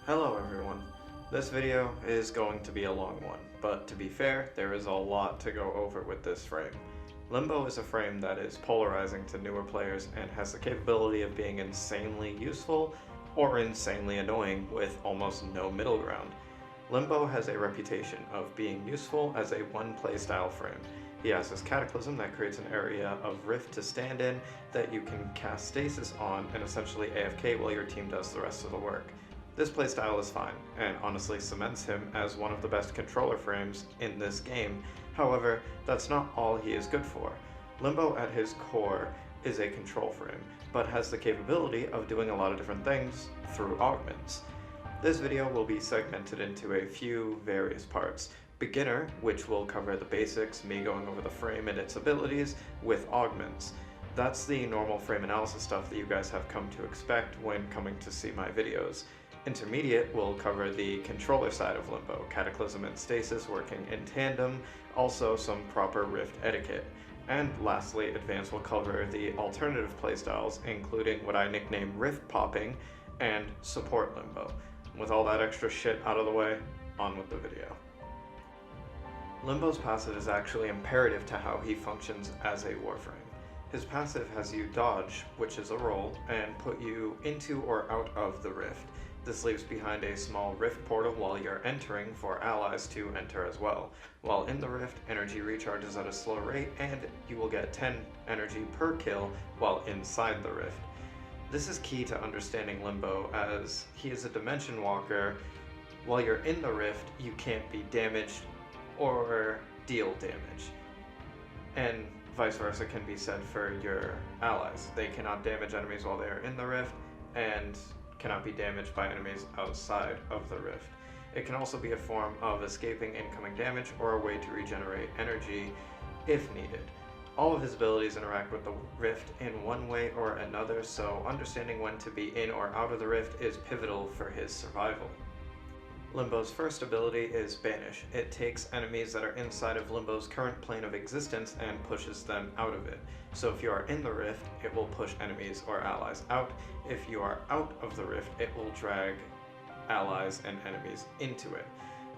Hello everyone. This video is going to be a long one, but to be fair, there is a lot to go over with this frame. Limbo is a frame that is polarizing to newer players and has the capability of being insanely useful or insanely annoying with almost no middle ground. Limbo has a reputation of being useful as a one playstyle frame. He has this Cataclysm that creates an area of rift to stand in that you can cast Stasis on and essentially AFK while your team does the rest of the work. This playstyle is fine, and honestly cements him as one of the best controller frames in this game. However, that's not all he is good for. Limbo at his core is a control frame, but has the capability of doing a lot of different things through augments. This video will be segmented into a few various parts. Beginner, which will cover the basics, me going over the frame and its abilities, with augments. That's the normal frame analysis stuff that you guys have come to expect when coming to see my videos. Intermediate will cover the controller side of Limbo, Cataclysm and Stasis working in tandem, also some proper Rift etiquette. And lastly, Advanced will cover the alternative playstyles, including what I nickname Rift Popping and Support Limbo. With all that extra shit out of the way, on with the video. Limbo's passive is actually imperative to how he functions as a warframe. His passive has you dodge, which is a roll, and put you into or out of the rift. This leaves behind a small rift portal while you're entering for allies to enter as well. While in the rift, energy recharges at a slow rate and you will get 10 energy per kill while inside the rift. This is key to understanding Limbo as he is a dimension walker. While you're in the rift, you can't be damaged or deal damage. And vice versa can be said for your allies. They cannot damage enemies while they are in the rift and cannot be damaged by enemies outside of the rift. It can also be a form of escaping incoming damage or a way to regenerate energy if needed. All of his abilities interact with the rift in one way or another, so understanding when to be in or out of the rift is pivotal for his survival. Limbo's first ability is Banish. It takes enemies that are inside of Limbo's current plane of existence and pushes them out of it. So if you are in the rift, it will push enemies or allies out. If you are out of the rift, it will drag allies and enemies into it.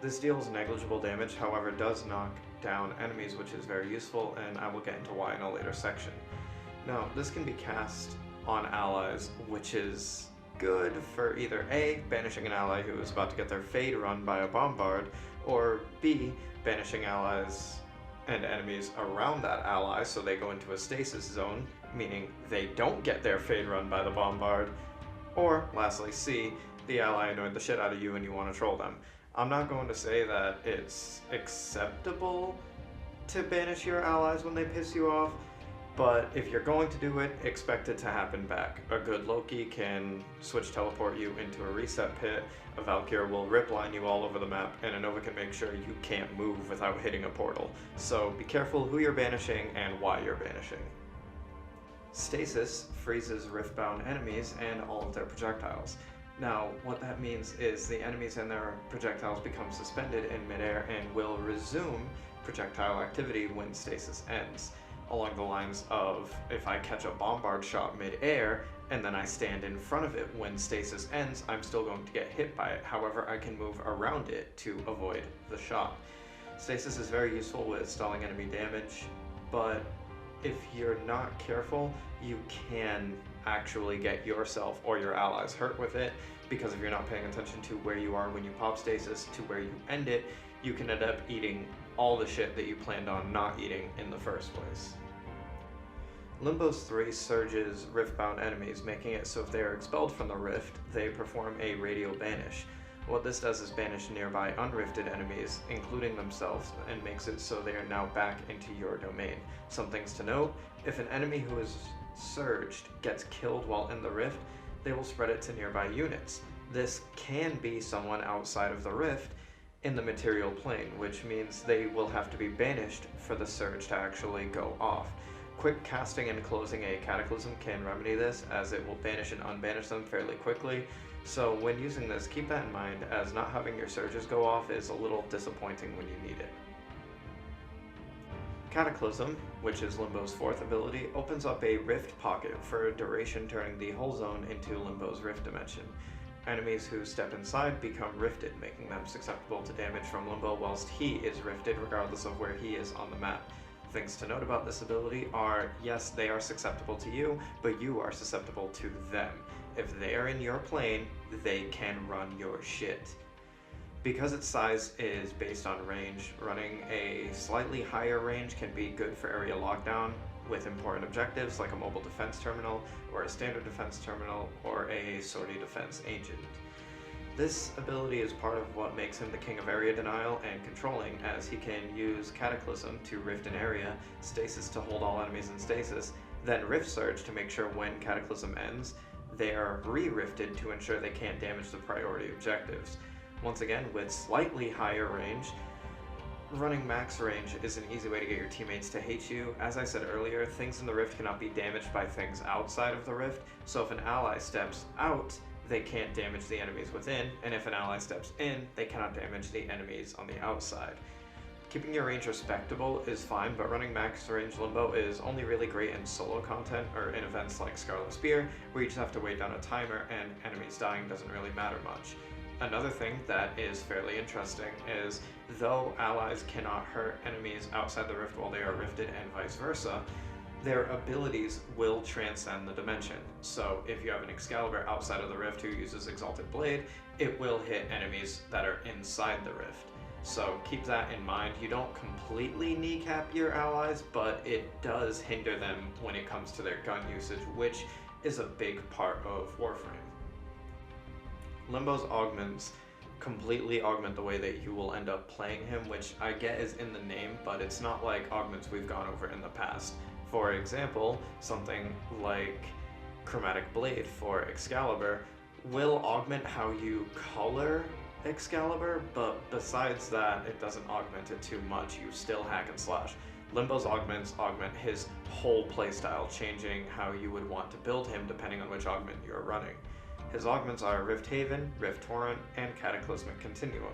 This deals negligible damage, however does knock down enemies, which is very useful, and I will get into why in a later section. Now, this can be cast on allies, which is good for either A, banishing an ally who is about to get their fade run by a bombard, or B, banishing allies and enemies around that ally so they go into a stasis zone, meaning they don't get their fade run by the bombard, or lastly C, the ally annoyed the shit out of you and you want to troll them. I'm not going to say that it's acceptable to banish your allies when they piss you off, but if you're going to do it, expect it to happen back. A good Loki can switch teleport you into a reset pit, a Valkyr will rip line you all over the map, and a Nova can make sure you can't move without hitting a portal. So be careful who you're banishing and why you're banishing. Stasis freezes riftbound enemies and all of their projectiles. Now, what that means is the enemies and their projectiles become suspended in midair and will resume projectile activity when stasis ends. Along the lines of, if I catch a bombard shot mid-air and then I stand in front of it when stasis ends, I'm still going to get hit by it. However, I can move around it to avoid the shot. Stasis is very useful with stalling enemy damage, but if you're not careful, you can actually get yourself or your allies hurt with it, because if you're not paying attention to where you are when you pop stasis to where you end it, you can end up eating all the shit that you planned on not eating in the first place. Limbo's 3 surges riftbound enemies, making it so if they are expelled from the rift, they perform a radial banish. What this does is banish nearby unrifted enemies, including themselves, and makes it so they are now back into your domain. Some things to note: if an enemy who is surged gets killed while in the rift, they will spread it to nearby units. This can be someone outside of the rift in the material plane, which means they will have to be banished for the surge to actually go off. Quick casting and closing a Cataclysm can remedy this, as it will banish and unbanish them fairly quickly. So when using this, keep that in mind, as not having your surges go off is a little disappointing when you need it. Cataclysm, which is Limbo's 4th ability, opens up a rift pocket for a duration, turning the whole zone into Limbo's rift dimension. Enemies who step inside become rifted, making them susceptible to damage from Limbo whilst he is rifted regardless of where he is on the map. Things to note about this ability are, yes, they are susceptible to you, but you are susceptible to them. If they are in your plane, they can run your shit. Because its size is based on range, running a slightly higher range can be good for area lockdown with important objectives like a mobile defense terminal, or a standard defense terminal, or a sortie defense agent. This ability is part of what makes him the king of area denial and controlling, as he can use Cataclysm to rift an area, Stasis to hold all enemies in stasis, then Rift Surge to make sure when Cataclysm ends, they are re-rifted to ensure they can't damage the priority objectives. Once again, with slightly higher range, running max range is an easy way to get your teammates to hate you. As I said earlier, things in the Rift cannot be damaged by things outside of the Rift, so if an ally steps out, they can't damage the enemies within, and if an ally steps in, they cannot damage the enemies on the outside. Keeping your range respectable is fine, but running max range Limbo is only really great in solo content or in events like Scarlet Spear, where you just have to wait down a timer and enemies dying doesn't really matter much. Another thing that is fairly interesting is, though allies cannot hurt enemies outside the Rift while they are rifted and vice versa, their abilities will transcend the dimension. So if you have an Excalibur outside of the Rift who uses Exalted Blade, it will hit enemies that are inside the Rift. So keep that in mind. You don't completely kneecap your allies, but it does hinder them when it comes to their gun usage, which is a big part of Warframe. Limbo's augments completely augment the way that you will end up playing him, which I get is in the name, but it's not like augments we've gone over in the past. For example, something like Chromatic Blade for Excalibur will augment how you color Excalibur, but besides that, it doesn't augment it too much. You still hack and slash. Limbo's augments augment his whole playstyle, changing how you would want to build him depending on which augment you're running. His augments are Rift Haven, Rift Torrent, and Cataclysmic Continuum.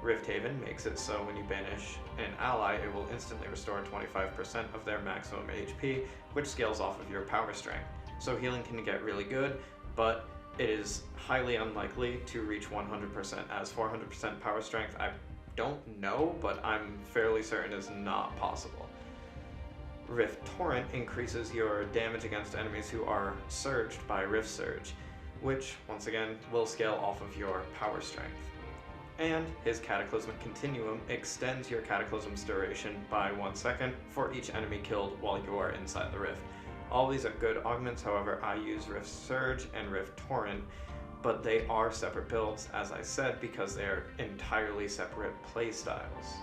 Rift Haven makes it so when you banish an ally, it will instantly restore 25% of their maximum HP, which scales off of your power strength. So healing can get really good, but it is highly unlikely to reach 100%, as 400% power strength, I don't know, but I'm fairly certain is not possible. Rift Torrent increases your damage against enemies who are surged by Rift Surge, which, once again, will scale off of your power strength. And his Cataclysmic Continuum extends your Cataclysm's duration by 1 second for each enemy killed while you are inside the Rift. All these are good augments, however, I use Rift Surge and Rift Torrent, but they are separate builds, as I said, because they are entirely separate playstyles.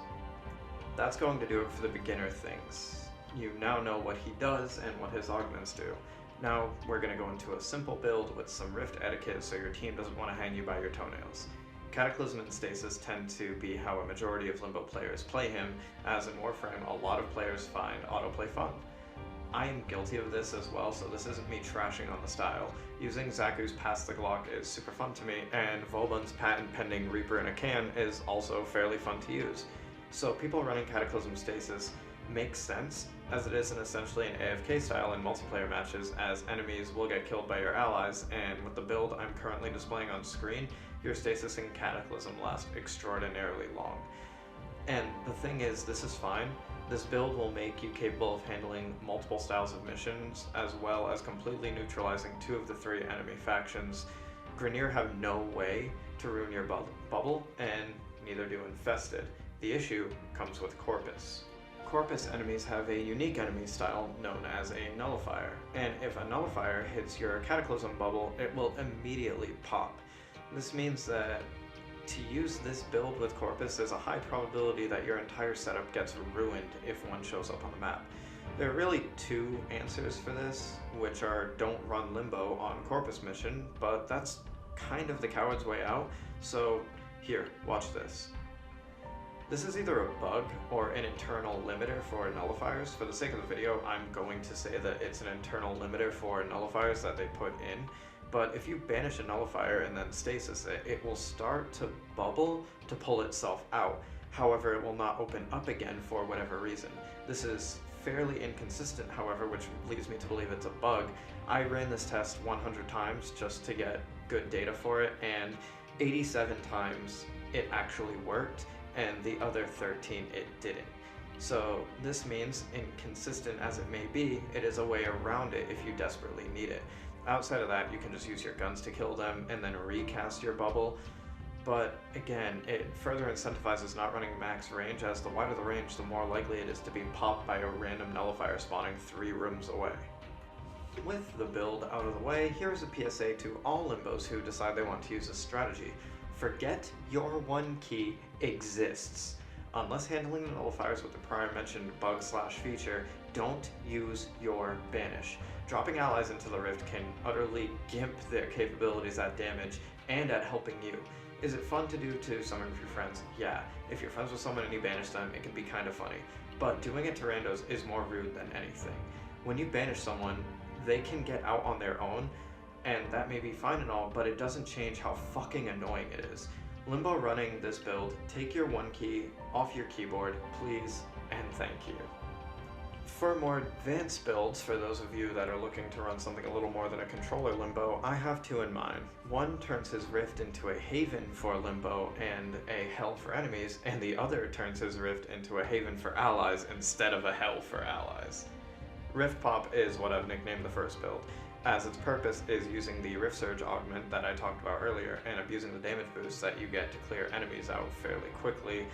That's going to do it for the beginner things. You now know what he does and what his augments do. Now we're going to go into a simple build with some Rift etiquette so your team doesn't want to hang you by your toenails. Cataclysm and Stasis tend to be how a majority of Limbo players play him, as in Warframe a lot of players find autoplay fun. I am guilty of this as well, so this isn't me trashing on the style. Using Zaku's Pass the Glock is super fun to me, and Vauban's patent-pending Reaper in a Can is also fairly fun to use. So people running Cataclysm Stasis makes sense, as it is essentially an AFK style in multiplayer matches, as enemies will get killed by your allies, and with the build I'm currently displaying on screen, your Stasis and Cataclysm last extraordinarily long. And the thing is, this is fine. This build will make you capable of handling multiple styles of missions, as well as completely neutralizing 2 of the 3 enemy factions. Grineer have no way to ruin your bubble, and neither do Infested. The issue comes with Corpus. Corpus enemies have a unique enemy style known as a nullifier, and if a nullifier hits your Cataclysm bubble, it will immediately pop. This means that to use this build with Corpus, there's a high probability that your entire setup gets ruined if one shows up on the map. There are really 2 answers for this, which are don't run Limbo on Corpus mission, but that's kind of the coward's way out, so here, watch this. This is either a bug or an internal limiter for nullifiers. For the sake of the video, I'm going to say that it's an internal limiter for nullifiers that they put in. But if you banish a nullifier and then stasis it, it will start to bubble to pull itself out. However, it will not open up again for whatever reason. This is fairly inconsistent, however, which leads me to believe it's a bug. I ran this test 100 times just to get good data for it, and 87 times it actually worked, and the other 13 it didn't. So this means, inconsistent as it may be, it is a way around it if you desperately need it. Outside of that, you can just use your guns to kill them and then recast your bubble. But again, it further incentivizes not running max range, as the wider the range, the more likely it is to be popped by a random nullifier spawning 3 rooms away. With the build out of the way, here is a PSA to all Limbos who decide they want to use this strategy. Forget your one key exists. Unless handling the nullifiers with the prior mentioned bug/feature, don't use your Banish. Dropping allies into the rift can utterly gimp their capabilities at damage and at helping you. Is it fun to do to some of your friends? Yeah. If you're friends with someone and you banish them, it can be kind of funny. But doing it to randos is more rude than anything. When you banish someone, they can get out on their own, and that may be fine and all, but it doesn't change how fucking annoying it is. Limbo running this build, take your one key off your keyboard, please, and thank you. For more advanced builds, for those of you that are looking to run something a little more than a controller Limbo, I have 2 in mind. One turns his rift into a haven for Limbo and a hell for enemies, and the other turns his rift into a haven for allies instead of a hell for allies. Rift Pop is what I've nicknamed the first build, as its purpose is using the Rift Surge augment that I talked about earlier and abusing the damage boost that you get to clear enemies out fairly quickly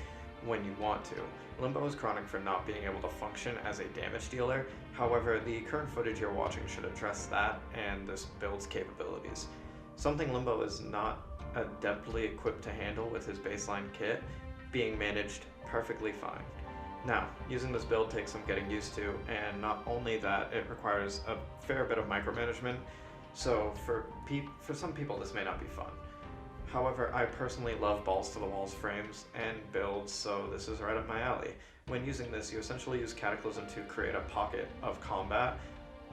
when you want to. Limbo is chronic for not being able to function as a damage dealer, however the current footage you're watching should address that and this build's capabilities. Something Limbo is not adeptly equipped to handle with his baseline kit being managed perfectly fine. Now, using this build takes some getting used to, and not only that, it requires a fair bit of micromanagement, so for some people this may not be fun. However, I personally love balls to the walls frames and builds, so this is right up my alley. When using this, you essentially use Cataclysm to create a pocket of combat,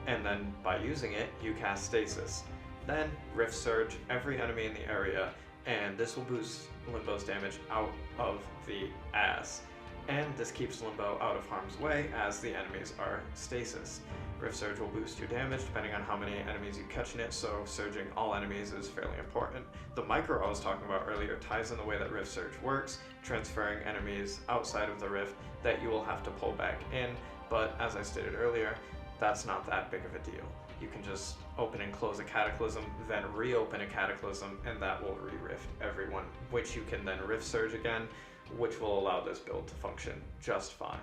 and then by using it, you cast Stasis. Then, Rift Surge every enemy in the area, and this will boost Limbo's damage out of the ass. And this keeps Limbo out of harm's way as the enemies are stasis. Rift Surge will boost your damage depending on how many enemies you catch in it, so surging all enemies is fairly important. The micro I was talking about earlier ties in the way that Rift Surge works, transferring enemies outside of the rift that you will have to pull back in, but as I stated earlier, that's not that big of a deal. You can just open and close a Cataclysm, then reopen a Cataclysm, and that will re-rift everyone, which you can then Rift Surge again, which will allow this build to function just fine.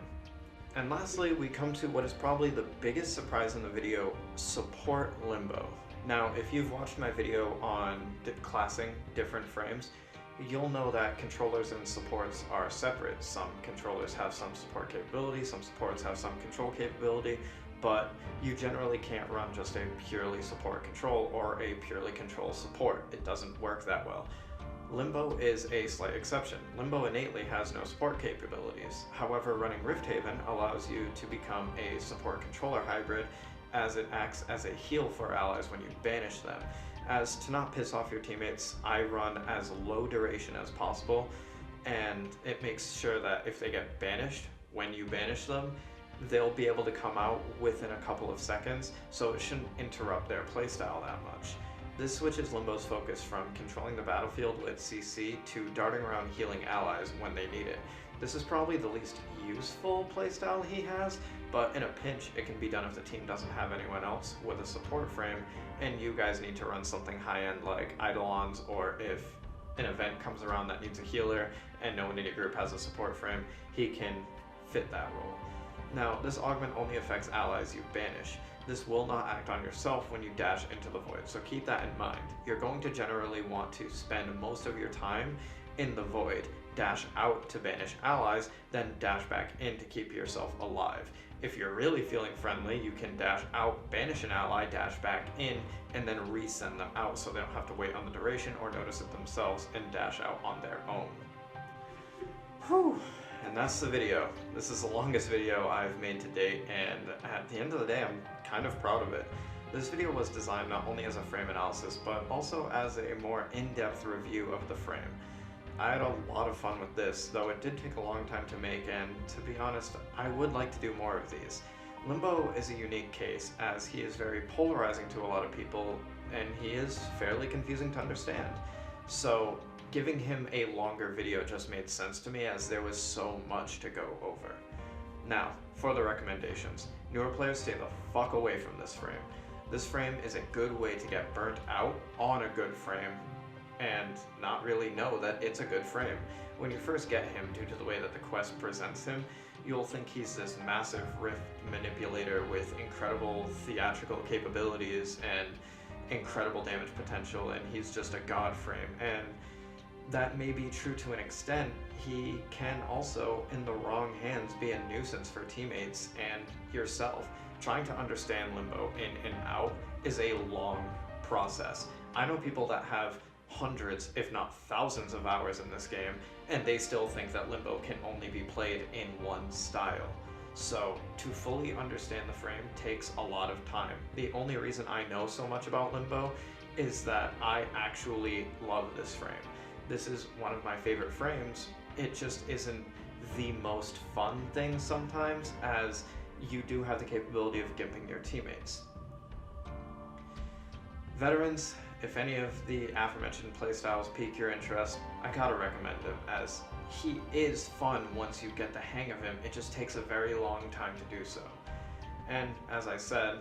And lastly, we come to what is probably the biggest surprise in the video, support Limbo. Now, if you've watched my video on classing different frames, you'll know that controllers and supports are separate. Some controllers have some support capability, some supports have some control capability, but you generally can't run just a purely support control or a purely control support. It doesn't work that well. Limbo is a slight exception. Limbo innately has no support capabilities. However, running Rift Haven allows you to become a support controller hybrid, as it acts as a heal for allies when you banish them. As to not piss off your teammates, I run as low duration as possible, and it makes sure that if they get banished, when you banish them, they'll be able to come out within a couple of seconds, so it shouldn't interrupt their playstyle that much. This switches Limbo's focus from controlling the battlefield with CC to darting around healing allies when they need it. This is probably the least useful playstyle he has, but in a pinch it can be done if the team doesn't have anyone else with a support frame and you guys need to run something high-end like Eidolons, or if an event comes around that needs a healer and no one in your group has a support frame, he can fit that role. Now, this augment only affects allies you banish. This will not act on yourself when you dash into the void, so keep that in mind. You're going to generally want to spend most of your time in the void, dash out to banish allies, then dash back in to keep yourself alive. If you're really feeling friendly, you can dash out, banish an ally, dash back in, and then resend them out so they don't have to wait on the duration or notice it themselves and dash out on their own. Whew. And that's the video. This is the longest video I've made to date, and at the end of the day, I'm kind of proud of it. This video was designed not only as a frame analysis, but also as a more in-depth review of the frame. I had a lot of fun with this, though it did take a long time to make, and to be honest, I would like to do more of these. Limbo is a unique case, as he is very polarizing to a lot of people, and he is fairly confusing to understand. So giving him a longer video just made sense to me, as there was so much to go over. Now, for the recommendations. Newer players, stay the fuck away from this frame. This frame is a good way to get burnt out on a good frame and not really know that it's a good frame. When you first get him, due to the way that the quest presents him, you'll think he's this massive rift manipulator with incredible theatrical capabilities and incredible damage potential, and he's just a god frame. And that may be true to an extent. He can also, in the wrong hands, be a nuisance for teammates and yourself. Trying to understand Limbo in and out is a long process. I know people that have hundreds, if not thousands of hours in this game, and they still think that Limbo can only be played in one style. So to fully understand the frame takes a lot of time. The only reason I know so much about Limbo is that I actually love this frame. This is one of my favorite frames. It just isn't the most fun thing sometimes, as you do have the capability of gimping your teammates. Veterans, if any of the aforementioned playstyles pique your interest, I gotta recommend him, as he is fun once you get the hang of him. It just takes a very long time to do so. And as I said,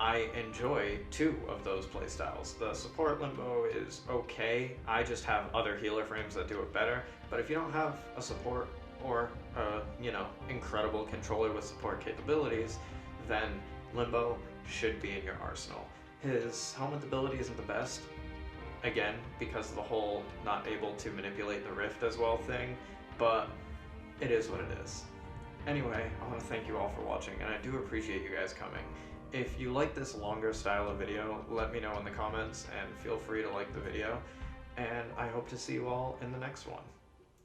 I enjoy 2 of those playstyles. The support Limbo is okay. I just have other healer frames that do it better. But if you don't have a support or a, incredible controller with support capabilities, then Limbo should be in your arsenal. His helmet ability isn't the best, again, because of the whole not able to manipulate the rift as well thing, but it is what it is. Anyway, I want to thank you all for watching, and I do appreciate you guys coming. If you like this longer style of video, let me know in the comments, and feel free to like the video, and I hope to see you all in the next one.